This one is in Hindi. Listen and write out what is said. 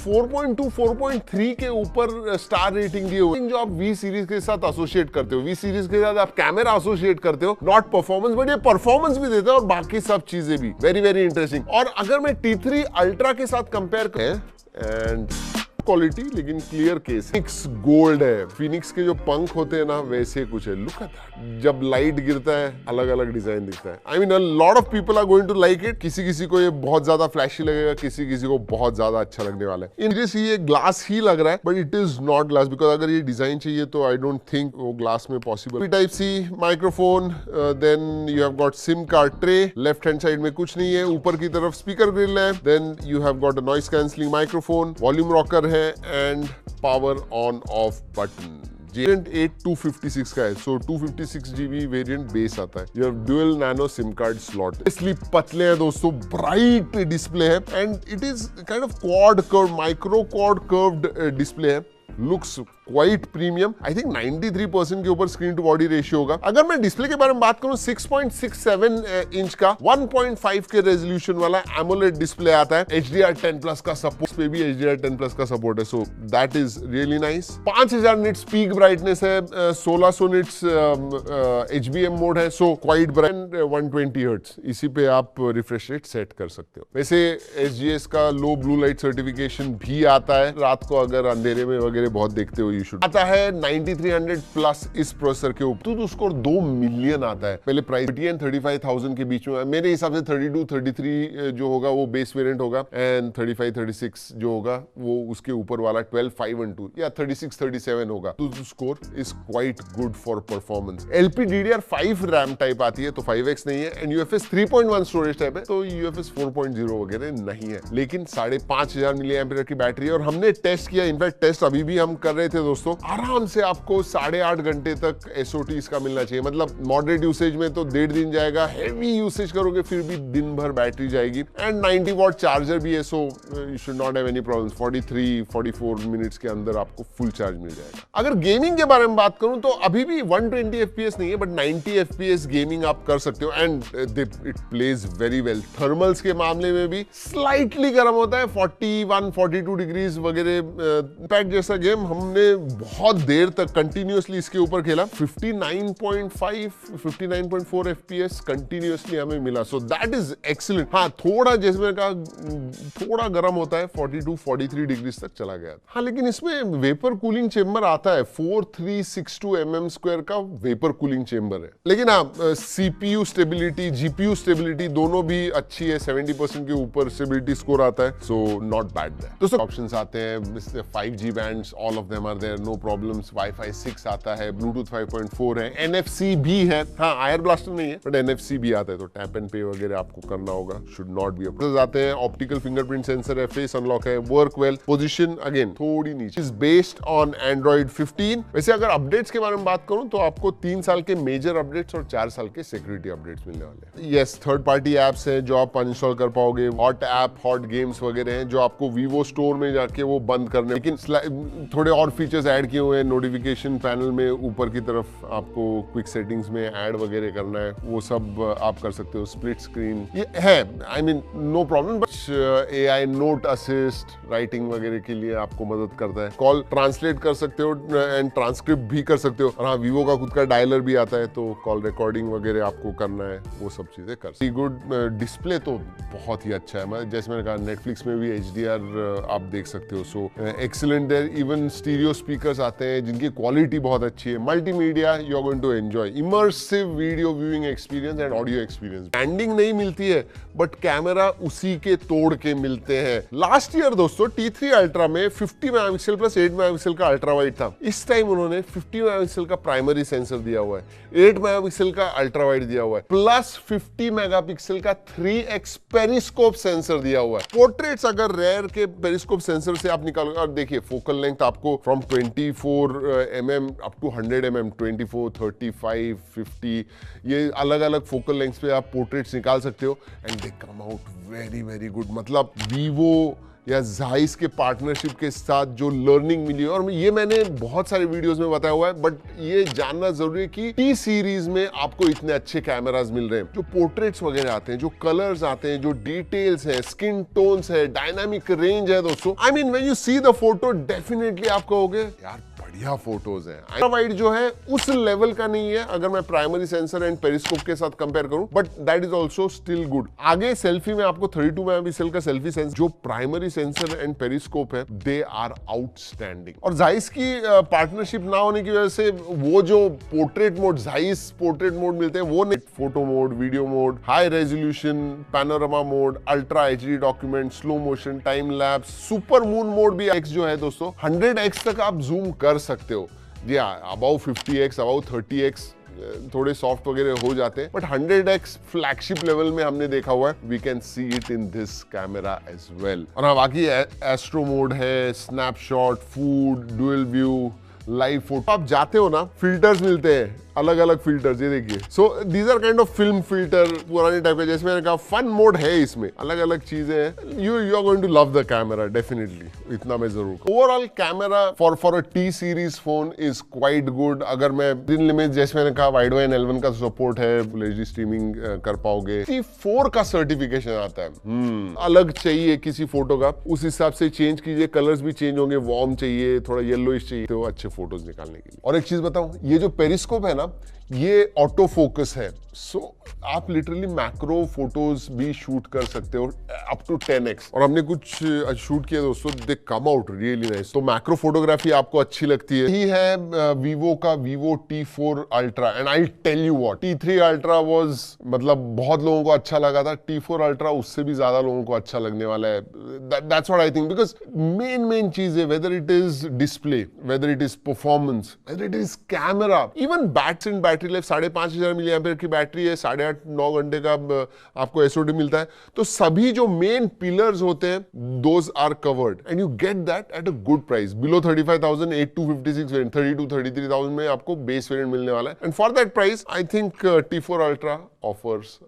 4.2 4.3 के ऊपर स्टार रेटिंग दी हुई जो आप वी सीरीज के साथ एसोसिएट करते हो। वी सीरीज के साथ आप कैमरा एसोसिएट करते हो, नॉट परफॉर्मेंस, बट ये परफॉर्मेंस भी देता है और बाकी सब चीजें भी वेरी वेरी इंटरेस्टिंग। और अगर मैं T3 अल्ट्रा के साथ कंपेयर करें एंड क्वालिटी लेकिन क्लियर केस, फिनिक्स गोल्ड है, फिनिक्स के जो पंख होते हैं ना वैसे कुछ है। लुक एट दैट, जब लाइट गिरता है अलग अलग डिजाइन दिखता है। I mean a lot of people are going to like it. किसी किसी को ये बहुत ज्यादा फ्लैशी लगेगा, किसी किसी को बहुत ज्यादा अच्छा लगने वाला है। इन ये ग्लास ही लग रहा है but it is not glass, because अगर ये डिजाइन चाहिए तो आई डोंट थिंक वो ग्लास में possible. Type C microphone, then you have got SIM card tray, left hand side में कुछ नहीं है, ऊपर की तरफ स्पीकर ग्रिल है, then you have got a noise cancelling microphone, volume rocker है and power on off button. Variant 8 256 का है, सो 256 GB वेरिएंट बेस आता है। ये dual nano SIM card slot, इसलिए पतले हैं दोस्तों, ब्राइट डिस्प्ले है and it is kind of quad curve, micro quad curved display है। Looks quite premium. I think 93% के ऊपर स्क्रीन टू बॉडी रेशियो होगा। अगर मैं डिस्प्ले के बारे में बात करूं, 6.67 इंच का 1.5 के रेजोल्यूशन वाला एमोलेड डिस्प्ले आता है। HDR10 प्लस का सपोर्ट, पे भी HDR10 प्लस का सपोर्ट है, so that is really nice. 5000 nits peak brightness है, 1600 निट्स HBM मोड है, सो क्वाइट ब्राइट, 120 हर्ट्ज, इसी पे आप रिफ्रेश रेट सेट कर सकते हो। वैसे SGS का लो ब्लू लाइट सर्टिफिकेशन भी आता है, रात को अगर अंधेरे में वगैरह बहुत देखते हो आता है। 9300 प्लस इस प्रोसेसर के ऊपर, तो स्कोर 2 मिलियन आता है। पहले प्राइस 35,000 के बीच में, मेरे हिसाब से 32 33 जो होगा वो बेस वेरिएंट होगा एंड 35 36 जो होगा वो उसके ऊपर वाला 12,512 या 36 37 होगा। तो score is quite good for performance. LPDDR5 RAM type आती है, तो 5x नहीं है, एंड UFS 3.1 स्टोरेज टाइप है, तो UFS 4.0 वगैरह नहीं है, लेकिन 5500 मिली एम्पीयर की बैटरी है। और हमने टेस्ट किया, इनफैक्ट टेस्ट अभी भी हम कर रहे थे दोस्तों, आराम से आपको 8.5 घंटे तक SOT इसका मिलना चाहिए। मतलब मॉडरेट यूसेज में तो 1.5 दिन जाएगा, हेवी यूसेज करोगे फिर भी दिन भर बैटरी जाएगी। एंड 90 वॉट चार्जर भी है, so you should not have any problems. 43-44 minutes के अंदर आपको फुल चार्ज मिल जाएगा। अगर गेमिंग के बारे में बात करूं तो अभी भी 120 FPS नहीं है, बट 90 FPS गेमिंग आप कर सकते हो and it plays very well. Thermals के मामले में भी स्लाइटली गर्म होता है, 41-42 डिग्रीज वगैरह। पैक जैसा गेम हमने बहुत देर तक कंटिन्यूअसली इसके ऊपर खेला, 59.4 FPS कंटिन्यूअसली हमें मिला, सो दैट इज एक्सीलेंट। हाँ, थोड़ा जैसे मैंने कहा थोड़ा गर्म होता है, 42-43 डिग्रीज तक चला गया। हाँ, लेकिन इसमें वेपर कूलिंग चेंबर आता है, 4362 mm² का वेपर कूलिंग चेंबर है। लेकिन हाँ, CPU स्टेबिलिटी, GPU स्टेबिलिटी दोनों भी अच्छी है, 70% के ऊपर स्टेबिलिटी स्कोर आता है, सो नॉट बैड। दोस्तों ऑप्शंस आते हैं, 5G bands, all of them are there, no problems. Wi-Fi 6 आता है, Bluetooth 5.4 है, NFC भी है। हाँ, आयर ब्लास्टर नहीं है बट NFC भी आता है, तो टैप एंड पे वगैरह आपको करना होगा, शुड नॉट बी अ। आते हैं ऑप्टिकल फिंगरप्रिंट सेंसर है, फेस अनलॉक है, वर्क वेल, पोजीशन अगेन थोड़ी नीचे, इज बेस्ड ऑन Android 15। वैसे अगर अपडेट्स के बारे में बात करूं तो आपको 3 साल के मेजर अपडेट्स और 4 साल के सिक्योरिटी अपडेट्स मिलने वाले हैं। यस, थर्ड पार्टी एप्स हैं जो आप अनइंस्टॉल कर पाओगे, हॉट ऐप, हॉट गेम्स वगैरह हैं जो आपको Vivo स्टोर में जाके वो बंद करने, लेकिन थोड़े और फीचर्स ऐड किए हुए हैं। नोटिफिकेशन पैनल में ऊपर की तरफ आपको क्विक सेटिंग्स में ऐड वगैरह करना है, वो सब आप कर सकते हो। स्प्लिट स्क्रीन ये है, I mean no problem, but AI note assist writing वगैरह के लिए आपको मदद करता है। कॉल ट्रांसलेट कर सकते हो एंड ट्रांसक्रिप्ट भी कर सकते हो। और हाँ, Vivo का खुद का डायलर भी आता है, तो कॉल रिकॉर्डिंग वगैरह आपको करना है, वो सब चीजें कर सकते। गुड डिस्प्ले तो बहुत ही अच्छा है, जैसे मैंने कहा नेटफ्लिक्स में भी HDR आप देख सकते हो, so excellent there. Even stereo speakers आते हैं जिनकी क्वालिटी बहुत अच्छी है। Multimedia you are going to enjoy, immersive video viewing experience and audio experience. Branding नहीं मिलती है बट कैमरा उसी के तोड़ के मिलते हैं। लास्ट ईयर दोस्तों T3 अल्ट्रा में 50 मेगापिक्सल प्लस 8 मेगापिक्सल का अल्ट्रा वाइड था, इस टाइम उन्होंने 50 मेगापिक्सल का प्राइमरी सेंसर दिया हुआ है, 8 मेगापिक्सल का अल्ट्रा वाइड दिया हुआ है, प्लस 50 मेगापिक्सल का 3x पेरिस्कोप सेंसर दिया हुआ है। पोर्ट्रेट्स अगर रेयर के पेरिस्कोप सेंसर से आप निकालोगे, और देखिए फोकल लेंथ आपको from 24 mm up to 100 mm, 24, 35, 50, ये अलग अलग फोकल लेंथ पे आप पोर्ट्रेट्स निकाल सकते हो and they come out very very good. मतलब Vivo या Zeiss के पार्टनरशिप के साथ जो लर्निंग मिली है, और ये मैंने बहुत सारे वीडियोस में बताया हुआ है, बट ये जानना जरूरी है कि टी सीरीज में आपको इतने अच्छे कैमरास मिल रहे हैं, जो पोर्ट्रेट्स वगैरह आते हैं, जो कलर्स आते हैं, जो डिटेल्स है, स्किन टोन्स है, डायनामिक रेंज है दोस्तों। I mean when you see the photo definitely आप कहोगे यार बढ़िया फोटोज हैं। अल्ट्रा वाइड जो है उस लेवल का नहीं है अगर मैं प्राइमरी सेंसर एंड पेरिस्कोप के साथ कंपेयर करूं, but that is also still good. आगे सेल्फी में आपको 32 मेगापिक्सल का सेल्फी सेंसर, जो प्राइमरी सेंसर एंड पेरिस्कोप है, दे आर आउटस्टैंडिंग। और Zeiss की पार्टनरशिप ना होने की वजह से वो जो portrait mode, Zeiss portrait mode मिलते हैं, वो नहीं, photo mode, video mode, high resolution, panorama mode, ultra HD document, slow motion, time lapse, super moon mode भी X जो है दोस्तों 100x तक आप जूम कर सकते हो। जी हाँ, अबाउ 50x, अबाउ 30x थोड़े सॉफ्ट वगैरह हो जाते हैं, बट 100x फ्लैगशिप लेवल में हमने देखा हुआ है। We can see it in this camera as well. और हाँ, बाकी एस्ट्रो मोड है, snapshot, food, dual view, live photo. आप जाते हो ना, फिल्टर्स मिलते हैं, अलग अलग फिल्टर्स, ये देखिए। So these are kind of film filter, पुराने टाइप के, जैसे मैंने कहा फन मोड है इसमें, अलग अलग चीजें हैं। You are going to love the camera definitely, इतना मैं जरूर। Overall camera for a T series phone is quite good. अगर मैं दिन लिमिट, जैसे मैंने कहा, वाइड वाइन L1 का सपोर्ट है, HD स्ट्रीमिंग कर पाओगे। T4 का सर्टिफिकेशन आता है, अलग चाहिए किसी फोटो का, उस हिसाब से चेंज कीजिए, कलर्स भी चेंज होंगे, वार्म चाहिए, थोड़ा येलोइश चाहिए, तो अच्छे फोटोज निकालने के लिए। और एक चीज बताऊं, ये जो पेरिस्कोप है ना, ये ऑटो फोकस है, सो आप लिटरली मैक्रो फोटोज भी शूट कर सकते हो अप टू 10x। और हमने कुछ शूट किया दोस्तों, दे कम आउट रियली नाइस। तो मैक्रो फोटोग्राफी आपको अच्छी लगती है। यही है वीवो का Vivo T4 Ultra, and I tell you what, T3 Ultra was, मतलब बहुत लोगों को अच्छा लगा था, T4 Ultra उससे भी ज्यादा लोगों को अच्छा लगने वाला है। That's what I think, because main चीज है, whether it is display, whether it is performance, whether it is camera, even battery life 5500 mAh की बैटरी है, 8.5-9 घंटे का आपको SOD मिलता है। तो सभी जो मेन पिलर्स होते हैं, those are covered, and you get that at a good price, below 35,000, 8256 variant, 32-33,000 में आपको बेस वेरिएंट मिलने वाला है। And for that price I think T4 Ultra offers